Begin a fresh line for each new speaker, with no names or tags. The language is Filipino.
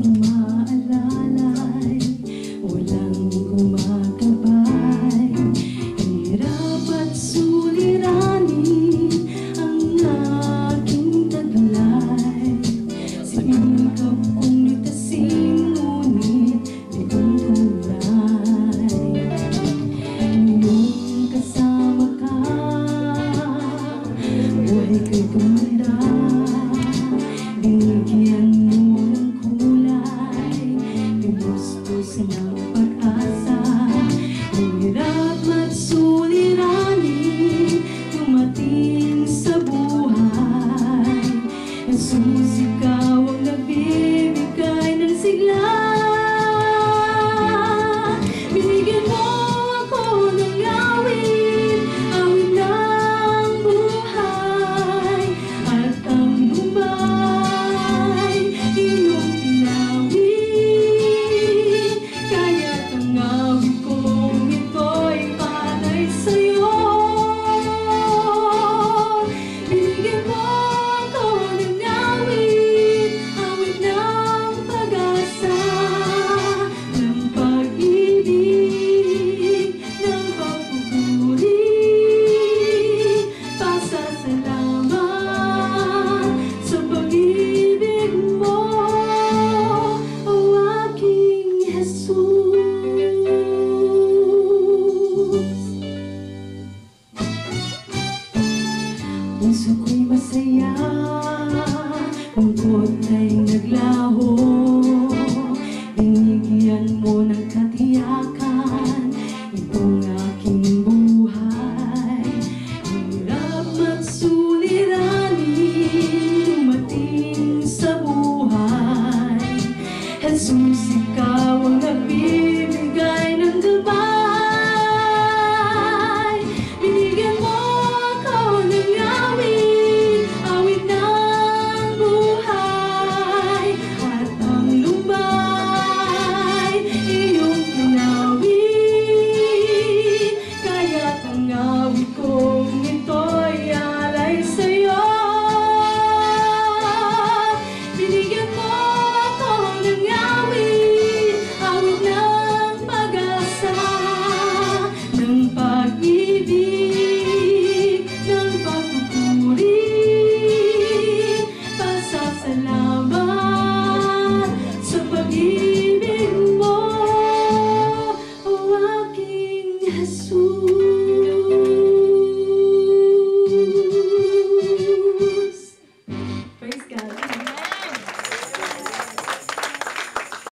umaalalay, walang kumakabay. Hirap at suliranin ang aking taglay. Siningkap kong litasin, ngunit di kong tunay. Ngayong kasama ka, buhay ko'y gumanda. Binigyan mo ng kulay, pinustos ng pag-asa. Hirap at suliranin, dumating sa buhay. Jesus, ikaw ang nagbibigay ng sigla. Binigyan mo ako ng awit, awit ng buhay. At ang bumbay, iyong pinawit. Kaya't ang awit kong ito'y panay sa'yo. Binigyan mo ako ng awit, awit ng pag-asa, ng pag-ibig, ng pagpupuri. Pasasalamat sa pag-ibig mo, o aking Jesus. Puso ko'y masaya, lungkot ay naglaho. Binigyan mo ng katiyakan itong aking buhay. Hirap at suliranin, dumating sa buhay. Jesus, ikaw ang nagbibigay